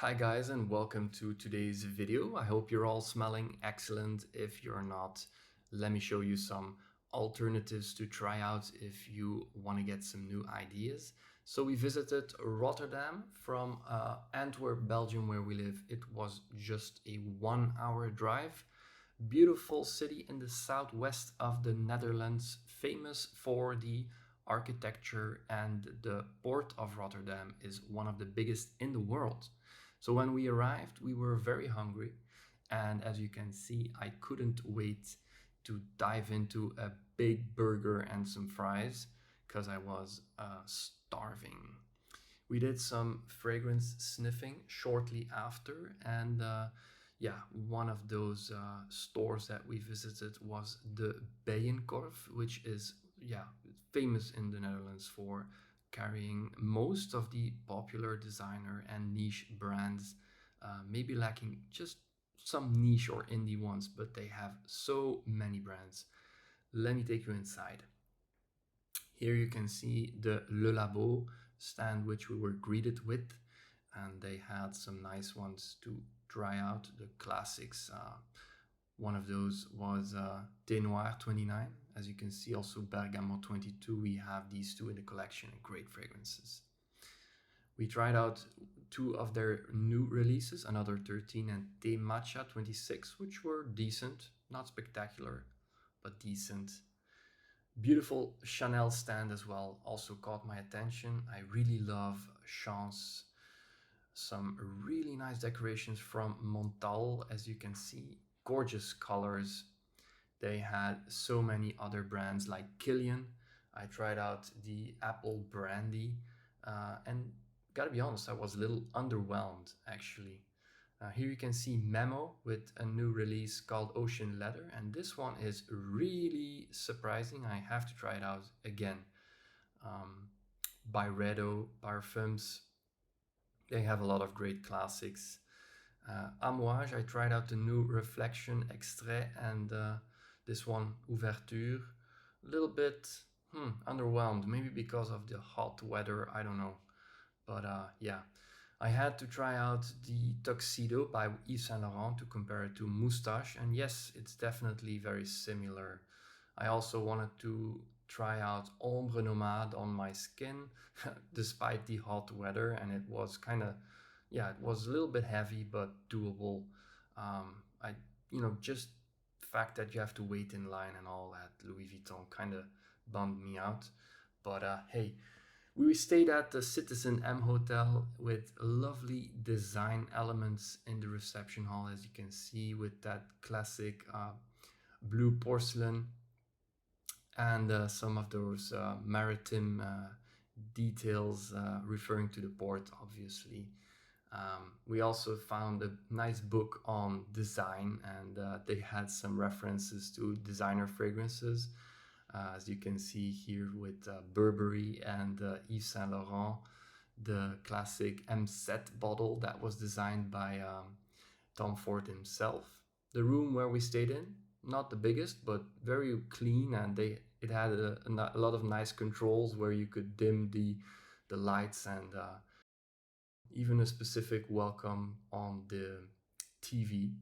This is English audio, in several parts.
Hi guys, and welcome to today's video. I hope you're all smelling excellent. If you're not, let me show you some alternatives to try out if you want to get some new ideas. So we visited Rotterdam from Antwerp, Belgium, where we live. It was just a 1 hour drive. Beautiful city in the southwest of the Netherlands, famous for the architecture, and the port of Rotterdam is one of the biggest in the world. So when we arrived, we were very hungry, and as you can see, I couldn't wait to dive into a big burger and some fries because I was starving. We did some fragrance sniffing shortly after, and yeah, one of those stores that we visited was the Bijenkorf, which is famous in the Netherlands for carrying most of the popular designer and niche brands, maybe lacking just some niche or indie ones, but they have so many brands. Let me take you inside. Here you can see the Le Labo stand, which we were greeted with, and they had some nice ones to try out, the classics. One of those was Thé Noir 29. As you can see, also Bergamo 22. We have these two in the collection, great fragrances. We tried out two of their new releases, Another 13 and Thé Matcha 26, which were decent, not spectacular, but decent. Beautiful Chanel stand as well also caught my attention. I really love Chance. Some really nice decorations from Markthal, as you can see. Gorgeous colors. They had so many other brands like Killian. I tried out the apple brandy, and gotta be honest, I was a little underwhelmed actually. Here you can see Memo with a new release called Ocean Leather, and this one is really surprising. I have to try it out again. Byredo Parfums, they have a lot of great classics. Amouage, I tried out the new Reflection Extrait and this one Ouverture. A little bit underwhelmed, maybe because of the hot weather, I don't know. But yeah, I had to try out the Tuxedo by Yves Saint Laurent to compare it to Moustache, and yes, it's definitely very similar. I also wanted to try out Ombre Nomade on my skin despite the hot weather, and it was kind of, yeah, it was a little bit heavy but doable. I, just the fact that you have to wait in line and all that Louis Vuitton kind of bummed me out. But hey, we stayed at the Citizen M Hotel with lovely design elements in the reception hall, as you can see, with that classic blue porcelain and some of those maritime details referring to the port, obviously. We also found a nice book on design, and they had some references to designer fragrances. As you can see here with Burberry and Yves Saint Laurent, the classic M7 bottle that was designed by Tom Ford himself. The room where we stayed in, not the biggest, but very clean, and it had a lot of nice controls where you could dim the lights, and even a specific welcome on the TV.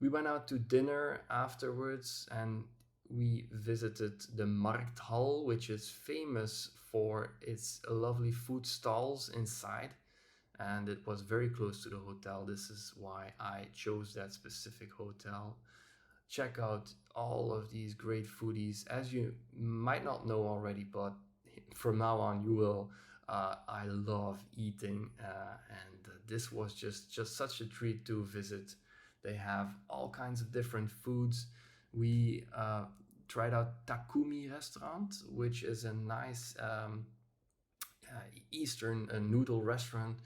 We went out to dinner afterwards, and we visited the Markthal, which is famous for its lovely food stalls inside. And it was very close to the hotel. This is why I chose that specific hotel. Check out all of these great foodies. As you might not know already, but from now on you will. I love eating, and this was just such a treat to visit. They have all kinds of different foods. We tried out Takumi restaurant, which is a nice Eastern noodle restaurant.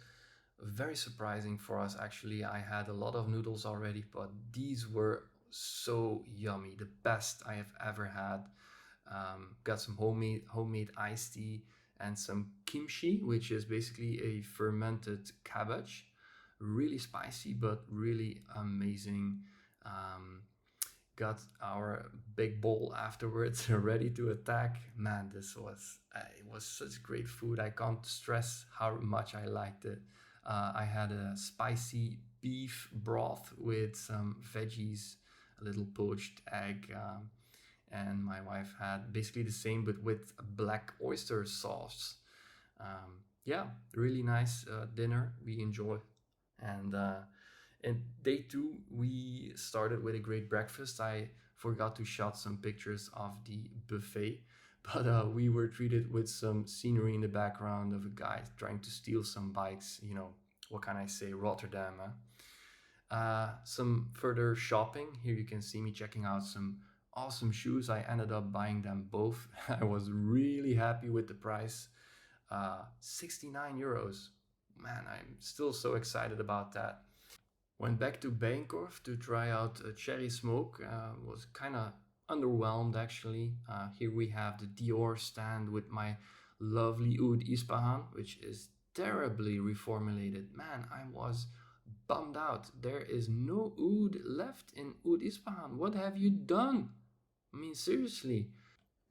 Very surprising for us, actually. I had a lot of noodles already, but these were so yummy, the best I have ever had. Got some homemade iced tea and some kimchi, which is basically a fermented cabbage. Really spicy, but really amazing. Got our big bowl afterwards, ready to attack. Man, this was it was such great food. I can't stress how much I liked it. I had a spicy beef broth with some veggies, a little poached egg, and my wife had basically the same but with black oyster sauce. Yeah, really nice dinner we enjoyed. And day two, we started with a great breakfast. I forgot to shot some pictures of the buffet, but we were treated with some scenery in the background of a guy trying to steal some bikes. You know, what can I say? Rotterdam. Some further shopping. Here you can see me checking out some awesome shoes. I ended up buying them both. I was really happy with the price. 69 euros. Man, I'm still so excited about that. Went back to Bainkorf to try out a cherry smoke. Was kind of underwhelmed actually. Here we have the Dior stand with my lovely Oud Ispahan, which is terribly reformulated. Man, I was bummed out. There is no Oud left in Oud Ispahan. What have you done? I mean, seriously.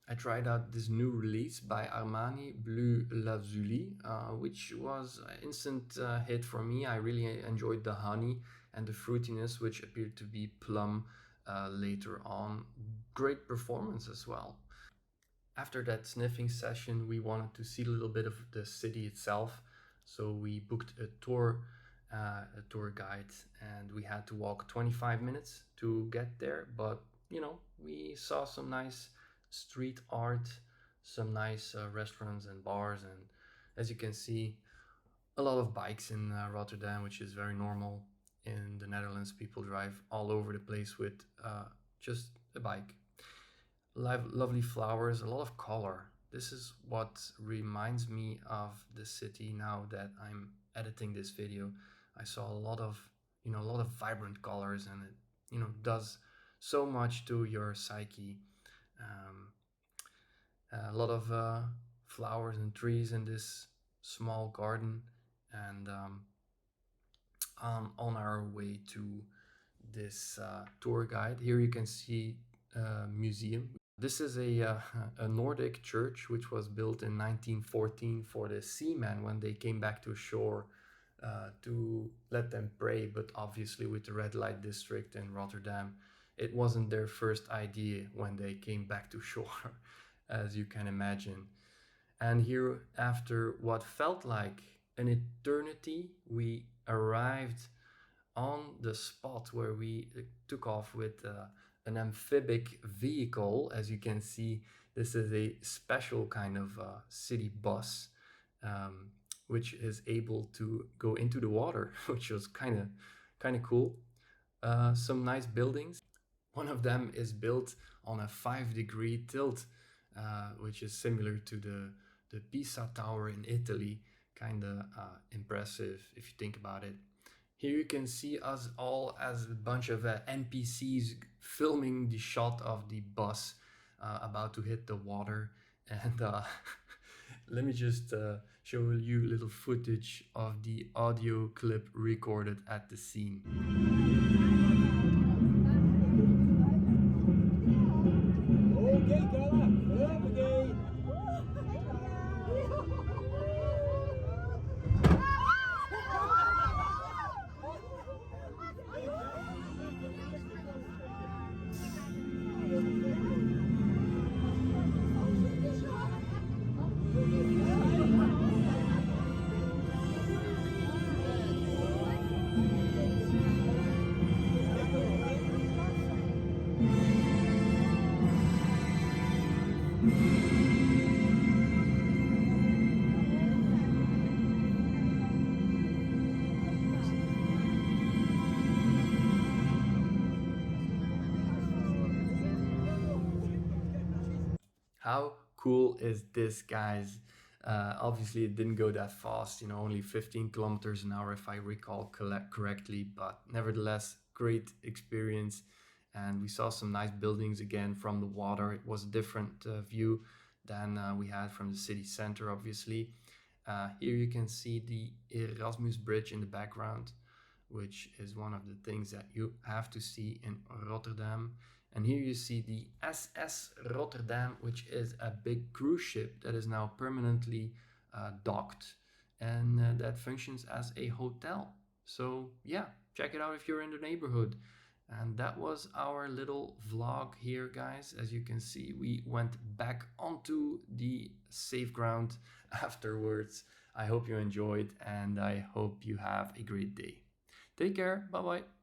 I tried out this new release by Armani, Bleu Lazuli, which was an instant hit for me. I really enjoyed the honey and the fruitiness, which appeared to be plum later on. Great performance as well. After that sniffing session, we wanted to see a little bit of the city itself. So we booked a tour guide, and we had to walk 25 minutes to get there. But we saw some nice street art, some nice restaurants and bars, and as you can see, a lot of bikes in Rotterdam, which is very normal. In the Netherlands, people drive all over the place with just a bike. Lovely flowers, a lot of color. This is what reminds me of the city now that I'm editing this video. I saw a lot of vibrant colors, and it, does so much to your psyche. Um, a lot of flowers and trees in this small garden, and on our way to this tour guide. Here you can see a museum. This is a Nordic church which was built in 1914 for the seamen when they came back to shore to let them pray. But obviously, with the red light district in Rotterdam, it wasn't their first idea when they came back to shore, as you can imagine. And here, after what felt like an eternity, we arrived on the spot where we took off with an amphibic vehicle. As you can see, this is a special kind of city bus, which is able to go into the water, which was kind of cool. Some nice buildings. One of them is built on a 5-degree tilt, which is similar to the Pisa Tower in Italy. Kind of impressive if you think about it. Here you can see us all as a bunch of NPCs filming the shot of the bus about to hit the water. And let me just show you a little footage of the audio clip recorded at the scene. How cool is this, guys? Obviously, it didn't go that fast, only 15 kilometers an hour, if I recall correctly, but nevertheless, great experience. And we saw some nice buildings again from the water. It was a different view than we had from the city center, obviously. Here you can see the Erasmus Bridge in the background, which is one of the things that you have to see in Rotterdam. And here you see the SS Rotterdam, which is a big cruise ship that is now permanently docked and that functions as a hotel. So yeah, check it out if you're in the neighborhood. And that was our little vlog here, guys. As you can see, we went back onto the safe ground afterwards. I hope you enjoyed, and I hope you have a great day. Take care. Bye bye.